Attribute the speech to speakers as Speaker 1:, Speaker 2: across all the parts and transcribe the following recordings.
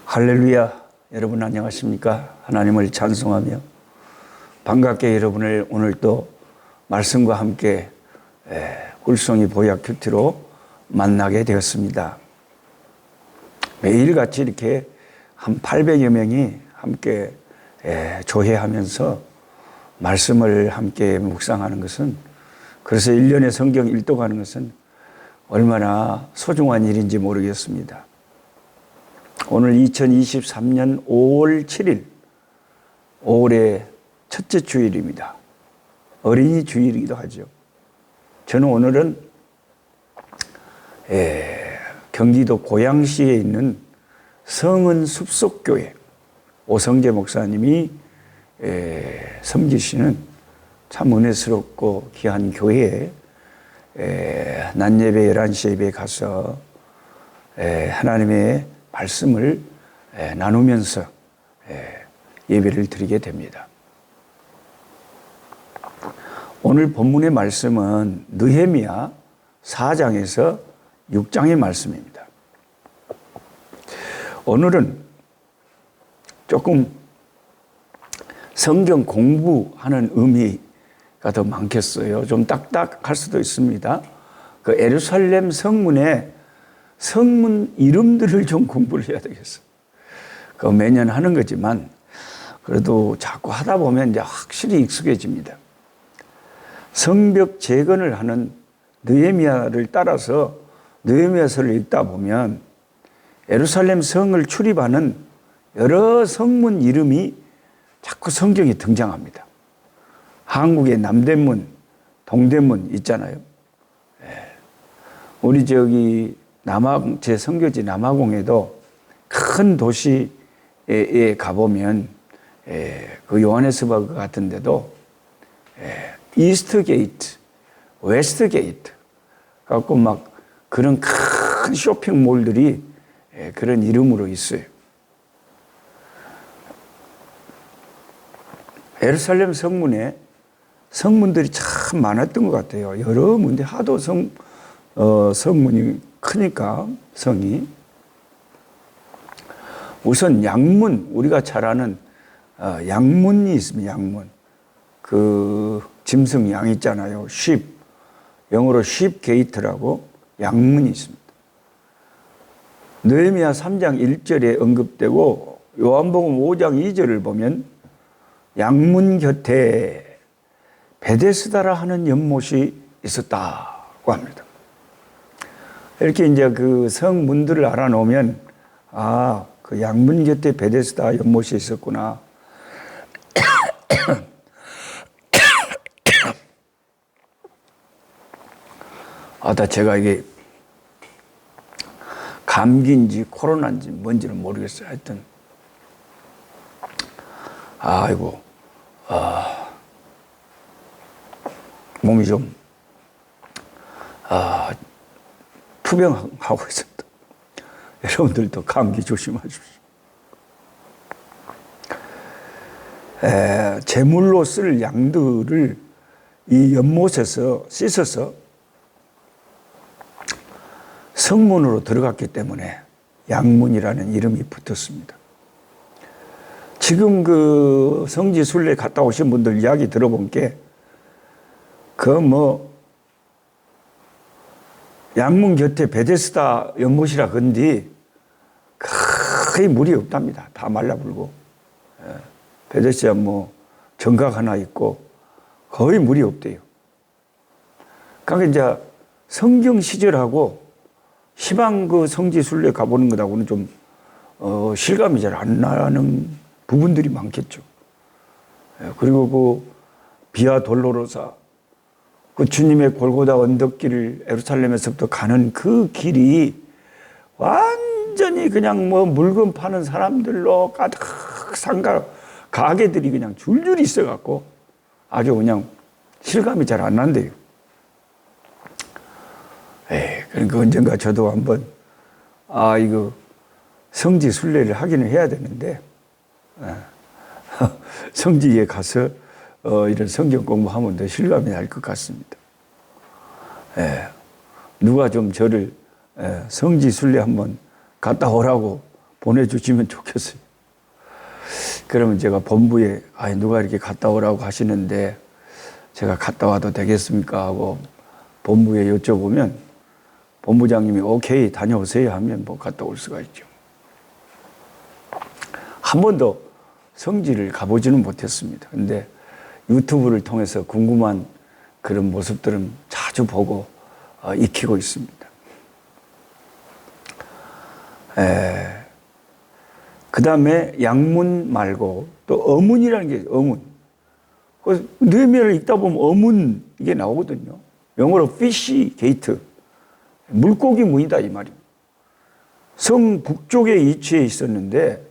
Speaker 1: 할렐루야. 여러분 안녕하십니까? 하나님을 찬송하며 반갑게 여러분을 오늘 또 말씀과 함께 꿀송이 보약 큐티로 만나게 되었습니다. 매일같이 이렇게 한 800여 명이 함께 조회하면서 말씀을 함께 묵상하는 것은, 그래서 1년에 성경 일독하는 것은 얼마나 소중한 일인지 모르겠습니다. 오늘 2023년 5월 7일 5월의 첫째 주일입니다. 어린이 주일이기도 하죠. 저는 오늘은 경기도 고양시에 있는 성은 숲속교회 오성재 목사님이 섬기시는 참 은혜스럽고 귀한 교회에 낮예배 11시 예배에 가서 하나님의 말씀을 나누면서 예배를 드리게 됩니다. 오늘 본문의 말씀은 느헤미야 4장에서 6장의 말씀입니다. 오늘은 조금 성경 공부하는 의미가 더 많겠어요. 좀 딱딱할 수도 있습니다. 그 예루살렘 성문의 성문 이름들을 좀 공부를 해야 되겠어요. 그 매년 하는 거지만 그래도 자꾸 하다 보면 이제 확실히 익숙해집니다. 성벽 재건을 하는 느헤미야를 따라서 느헤미야서를 읽다 보면 예루살렘 성을 출입하는 여러 성문 이름이 자꾸 성경에 등장합니다. 한국의 남대문, 동대문 있잖아요. 우리 제 선교지 남아공에도 큰 도시에 가보면 그 요하네스버그 같은 데도 이스트 게이트, 웨스트 게이트 갖고 막 그런 큰 쇼핑몰들이 그런 이름으로 있어요. 예루살렘 성문에 성문들이 참 많았던 것 같아요. 여러 문제 하도 성문이 크니까 성이. 우선 양문, 우리가 잘 아는 양문이 있습니다. 양문. 그 짐승 양 있잖아요. sheep. 영어로 sheep gate라고 양문이 있습니다. 느헤미야 3장 1절에 언급되고 요한복음 5장 2절을 보면 양문 곁에 베데스다라 하는 연못이 있었다고 합니다. 이렇게 이제 그 성문들을 알아놓으면, 아, 그 양문 곁에 베데스다 연못이 있었구나. 제가 이게 감기인지 코로나인지 뭔지는 모르겠어요. 하여튼, 몸이 좀, 투병하고 있습니다. 여러분들도 감기 조심하십시오. 제물로 쓸 양들을 이 연못에서 씻어서 성문으로 들어갔기 때문에 양문이라는 이름이 붙었습니다. 지금 그 성지 순례 갔다 오신 분들 이야기 들어본 게, 양문 곁에 베데스다 연못이라 건디 거의 물이 없답니다. 다 말라불고. 베데스다 정각 하나 있고 거의 물이 없대요. 그러니까 이제 성경 시절하고 시방 그 성지 순례 가보는 것하고는 좀 실감이 잘 안 나는 부분들이 많겠죠. 그리고 그 비아 돌로로사, 그 주님의 골고다 언덕길을 예루살렘에서부터 가는 그 길이 완전히 그냥 물건 파는 사람들로 가득 가게들이 그냥 줄줄이 있어갖고 아주 그냥 실감이 잘 안 난대요. 그러니까 언젠가 저도 한번 이거 성지 순례를 하기는 해야 되는데 성지에 가서 이런 성경 공부하면 더 실감이 날 것 같습니다. 누가 좀 저를 성지 순례 한번 갔다 오라고 보내주시면 좋겠어요. 그러면 제가 본부에 누가 이렇게 갔다 오라고 하시는데 제가 갔다 와도 되겠습니까 하고 본부에 여쭤보면 본부장님이 오케이 다녀오세요 하면 뭐 갔다 올 수가 있죠. 한 번도 성지를 가보지는 못했습니다. 근데 유튜브를 통해서 궁금한 그런 모습들은 자주 보고 익히고 있습니다. 그 다음에 양문 말고 또 어문이라는 게 어문. 느헤미야를 읽다 보면 어문 이게 나오거든요. 영어로 fish gate. 물고기 문이다 이 말입니다. 성 북쪽에 위치해 있었는데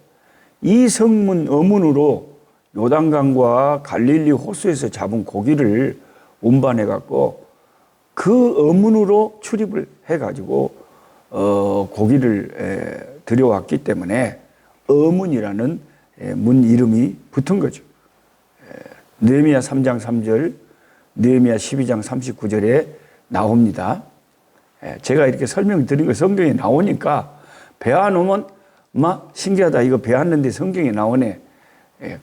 Speaker 1: 이 성문 어문으로 요단강과 갈릴리 호수에서 잡은 고기를 운반해 갖고 그 어문으로 출입을 해 가지고 고기를 들여왔기 때문에 어문이라는 문 이름이 붙은 거죠. 느헤미야 3장 3절, 느헤미야 12장 39절에 나옵니다. 제가 이렇게 설명드린 거 성경에 나오니까 배워놓으면 막 신기하다. 이거 배웠는데 성경에 나오네.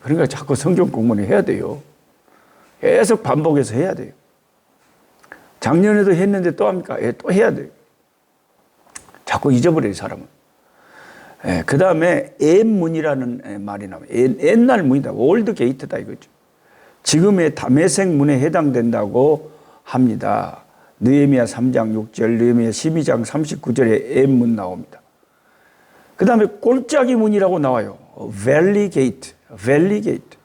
Speaker 1: 그러니까 자꾸 성경 공부를 해야 돼요. 계속 반복해서 해야 돼요. 작년에도 했는데 또 합니까? 또 해야 돼요. 자꾸 잊어버려요, 사람은. 그 다음에 옛문이라는 말이 나와요. 옛날 문이다. 올드 게이트다 이거죠. 지금의 다메섹 문에 해당된다고 합니다. 느헤미야 3장 6절, 느헤미야 12장 39절에 옛문 나옵니다. 그 다음에 골짜기 문이라고 나와요. 밸리 게이트, 밸리 게이트.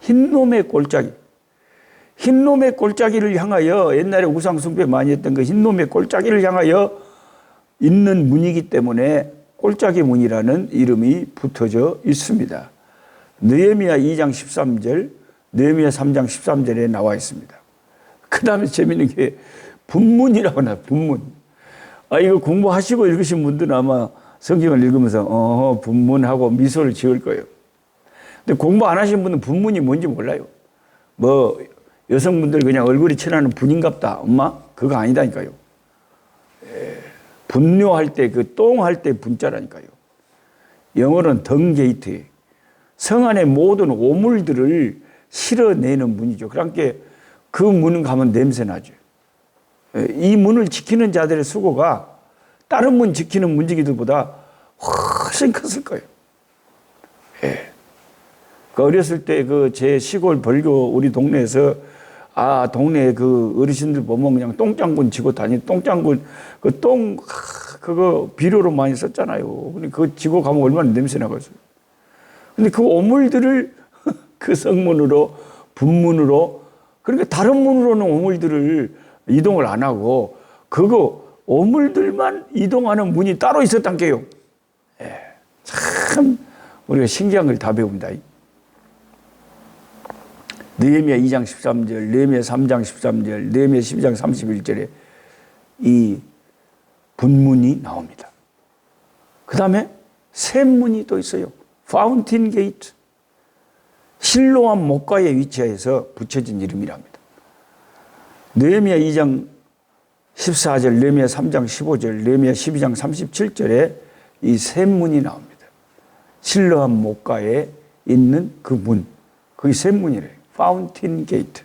Speaker 1: 흰놈의 골짜기. 흰놈의 골짜기를 향하여 옛날에 우상 숭배 많이 했던 그 흰놈의 골짜기를 향하여 있는 문이기 때문에 골짜기 문이라는 이름이 붙어져 있습니다. 느헤미야 2장 13절, 느헤미야 3장 13절에 나와 있습니다. 그 다음에 재밌는 게 분문이라고 나와요. 분문. 이거 공부하시고 읽으신 분들은 아마 성경을 읽으면서 분문하고 미소를 지을 거예요. 근데 공부 안 하신 분은 분문이 뭔지 몰라요. 뭐 여성분들 그냥 얼굴이 칠하는 분인갑다. 엄마? 그거 아니다니까요. 분뇨할 때 그 똥할 때 분자라니까요. 영어로는 덩게이트. 성 안의 모든 오물들을 실어내는 문이죠. 그러니까 그 문은 가면 냄새 나죠. 이 문을 지키는 자들의 수고가 다른 문 지키는 문지기들보다 훨씬 컸을 거예요. 어렸을 때 그 제 시골 벌교 우리 동네에서 동네에 그 어르신들 보면 그냥 똥장군 지고 똥장군 그 똥 그거 비료로 많이 썼잖아요. 근데 그거 지고 가면 얼마나 냄새 나겠어요. 근데 그 오물들을 그 성문으로 분문으로 그러니까 다른 문으로는 오물들을 이동을 안 하고 그거 오물들만 이동하는 문이 따로 있었단 게요. 참 우리가 신기한 걸 다 배웁니다. 느헤미야 2장 13절, 느헤미야 3장 13절, 느헤미야 12장 31절에 이 분문이 나옵니다. 그 다음에 샘문이 또 있어요. 파운틴 게이트. 실로암 목가에 위치해서 붙여진 이름이랍니다. 느헤미야 2장 14절, 느헤미야 3장 15절, 느헤미야 12장 37절에 이 샘문이 나옵니다. 실로암 목가에 있는 그 문, 그게 샘문이래요. 파운틴 게이트.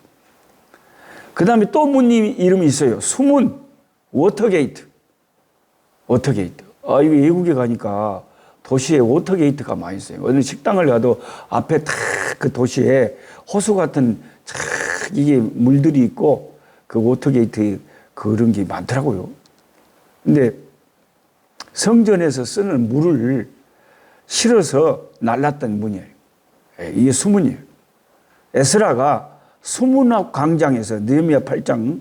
Speaker 1: 그 다음에 또 문 이름이 있어요. 수문, 워터게이트. 워터게이트. 이거 외국에 가니까 도시에 워터게이트가 많이 있어요. 어느 식당을 가도 앞에 탁 그 도시에 호수 같은 탁 이게 물들이 있고 그 워터게이트 그런 게 많더라고요. 근데 성전에서 쓰는 물을 실어서 날랐던 문이에요. 이게 수문이에요. 에스라가 수문 앞 광장에서 느헤미야 8장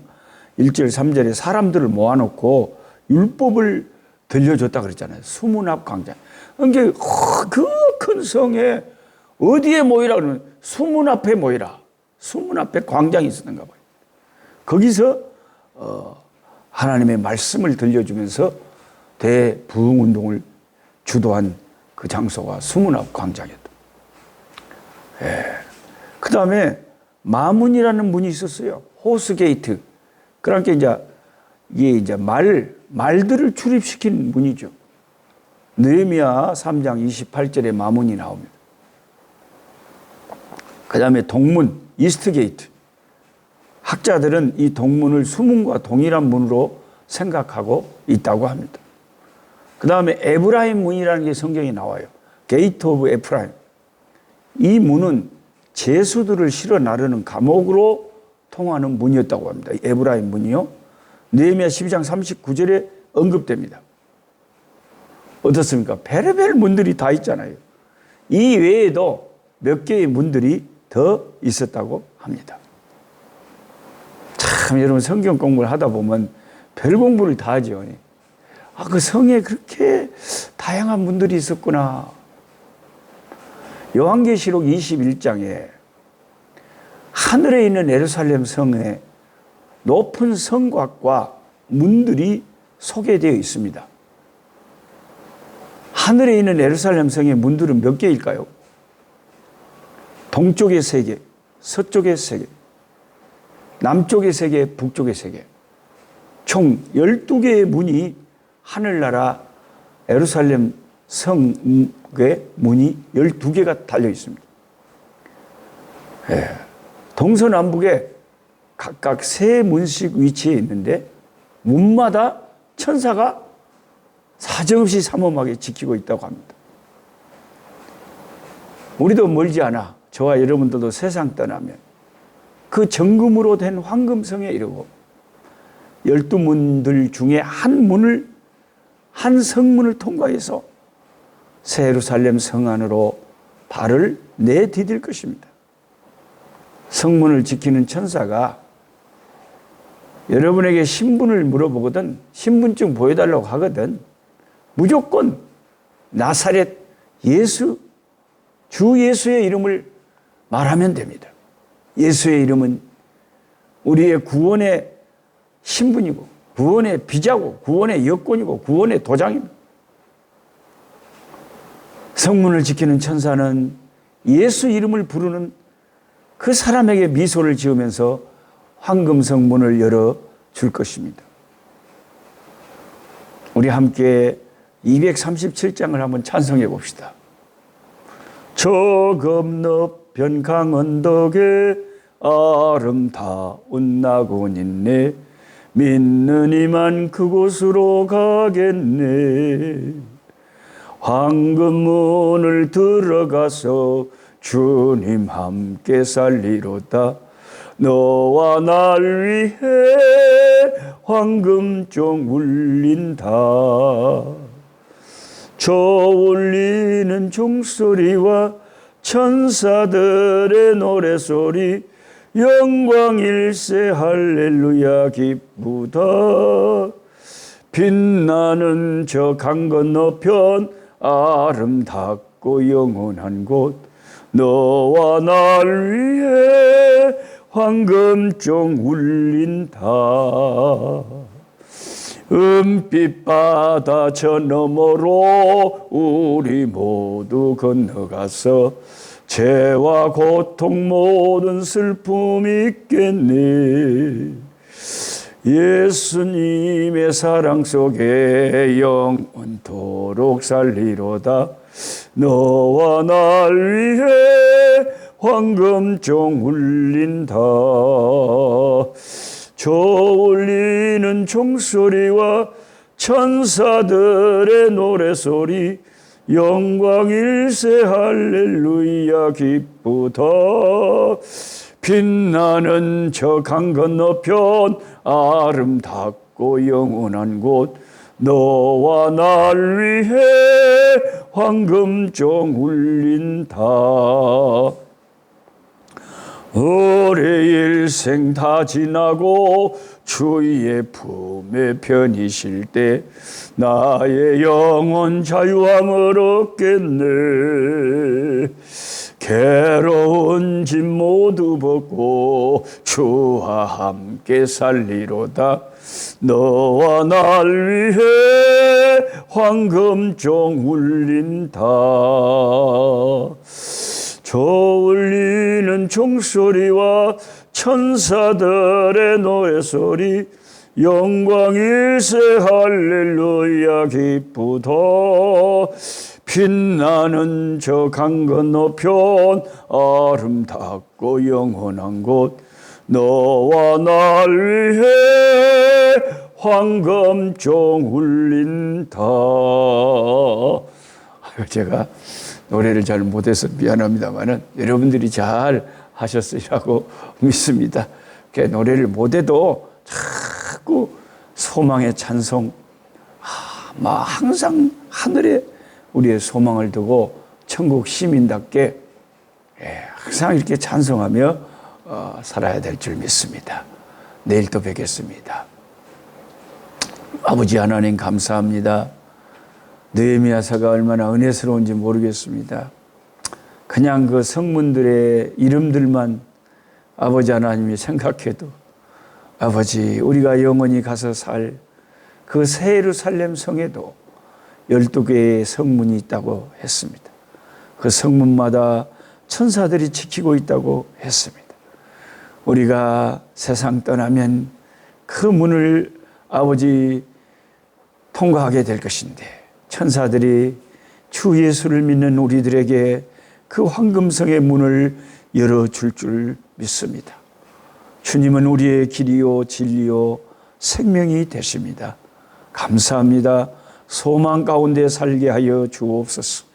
Speaker 1: 1절 3절에 사람들을 모아놓고 율법을 들려줬다 그랬잖아요. 수문 앞 광장. 그러니까 그 큰 성에 어디에 모이라 그러면 수문 앞에 모이라. 수문 앞에 광장이 있었는가 봐요. 거기서 하나님의 말씀을 들려주면서 대부흥운동을 주도한 그 장소가 수문 앞 광장이었다. 그 다음에 마문이라는 문이 있었어요. 호스게이트. 그러니까 이게 말들을 출입시킨 문이죠. 느헤미야 3장 28절에 마문이 나옵니다. 그 다음에 동문, 이스트게이트. 학자들은 이 동문을 수문과 동일한 문으로 생각하고 있다고 합니다. 그 다음에 에브라임 문이라는 게 성경에 나와요. 게이트 오브 에프라임. 이 문은 죄수들을 실어 나르는 감옥으로 통하는 문이었다고 합니다. 에브라임 문이요. 느헤미야 12장 39절에 언급됩니다. 어떻습니까? 별의별 문들이 다 있잖아요. 이 외에도 몇 개의 문들이 더 있었다고 합니다. 참 여러분 성경 공부를 하다 보면 별 공부를 다 하죠. 그 성에 그렇게 다양한 문들이 있었구나. 요한계시록 21장에 하늘에 있는 예루살렘 성에 높은 성곽과 문들이 소개되어 있습니다. 하늘에 있는 예루살렘 성의 문들은 몇 개일까요? 동쪽에 3개, 서쪽에 3개, 남쪽에 3개, 북쪽에 3개. 총 12개의 문이 하늘나라 예루살렘 성의 문이 12개가 달려 있습니다. 동서남북에 각각 3문씩 위치해 있는데 문마다 천사가 사정없이 삼엄하게 지키고 있다고 합니다. 우리도 멀지 않아 저와 여러분들도 세상 떠나면 그 정금으로 된 황금성에 이르고 12문들 중에 한 성문을 통과해서 새 예루살렘 성 안으로 발을 내디딜 것입니다. 성문을 지키는 천사가 여러분에게 신분을 물어보거든, 신분증 보여달라고 하거든, 무조건 나사렛 예수, 주 예수의 이름을 말하면 됩니다. 예수의 이름은 우리의 구원의 신분이고, 구원의 비자고, 구원의 여권이고, 구원의 도장입니다. 성문을 지키는 천사는 예수 이름을 부르는 그 사람에게 미소를 지으면서 황금 성문을 열어줄 것입니다. 우리 함께 237장을 한번 찬송해 봅시다. 저 건너편 강언덕에 아름다운 낙원 있네. 믿는 이만 그곳으로 가겠네. 황금문을 들어가서 주님 함께 살리로다. 너와 날 위해 황금종 울린다. 저 울리는 종소리와 천사들의 노래소리 영광일세 할렐루야 기쁘다. 빛나는 저 강 건너편 아름답고 영원한 곳 너와 날 위해 황금종 울린다. 은빛 바다 저 너머로 우리 모두 건너가서 죄와 고통 모든 슬픔 있겠네. 예수님의 사랑 속에 영원토록 살리로다. 너와 날 위해 황금종 울린다. 저 울리는 종소리와 천사들의 노래소리 영광일세 할렐루야 기쁘다. 빛나는 저 강 건너편 아름답고 영원한 곳 너와 날 위해 황금종 울린다. 올해 일생 다 지나고 주의 품에 편히 쉴 때 나의 영혼 자유함을 얻겠네. 괴로운 짐 모두 벗고 주와 함께 살리로다. 너와 날 위해 황금종 울린다. 저 울리는 종소리와 천사들의 노래소리 영광일세 할렐루야 기쁘다. 빛나는 저 강 건너편 아름답고 영원한 곳 너와 날 위해 황금종 울린다. 제가 노래를 잘 못해서 미안합니다만은 여러분들이 잘 하셨으리라고 믿습니다. 노래를 못해도 자꾸 소망의 찬송, 항상 하늘에 우리의 소망을 두고 천국 시민답게 항상 이렇게 찬송하며 살아야 될 줄 믿습니다. 내일 또 뵙겠습니다. 아버지 하나님 감사합니다. 느헤미야서가 얼마나 은혜스러운지 모르겠습니다. 그냥 그 성문들의 이름들만 아버지 하나님이 생각해도 아버지 우리가 영원히 가서 살 그 새 예루살렘 성에도 12개의 성문이 있다고 했습니다. 그 성문마다 천사들이 지키고 있다고 했습니다. 우리가 세상 떠나면 그 문을 아버지 통과하게 될 것인데 천사들이 주 예수를 믿는 우리들에게 그 황금성의 문을 열어줄 줄 믿습니다. 주님은 우리의 길이요 진리요 생명이 되십니다. 감사합니다. 소망 가운데 살게 하여 주옵소서.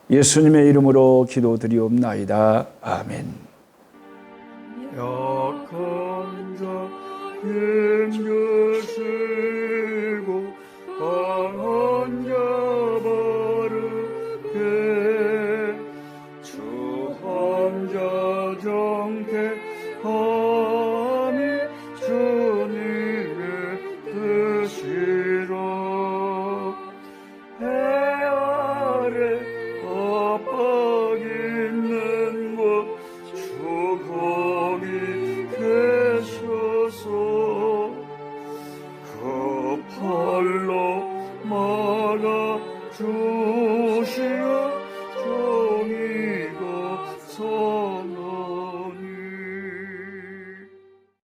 Speaker 1: 예수님의 이름으로 기도드리옵나이다. 아멘. 약한 자 힘주시고 강한 자 바르게 주한 자 정택함이 주님의 뜻이라. 해 아래 압박 있는 곳 주 거기 계셔서 그 팔로 막아 주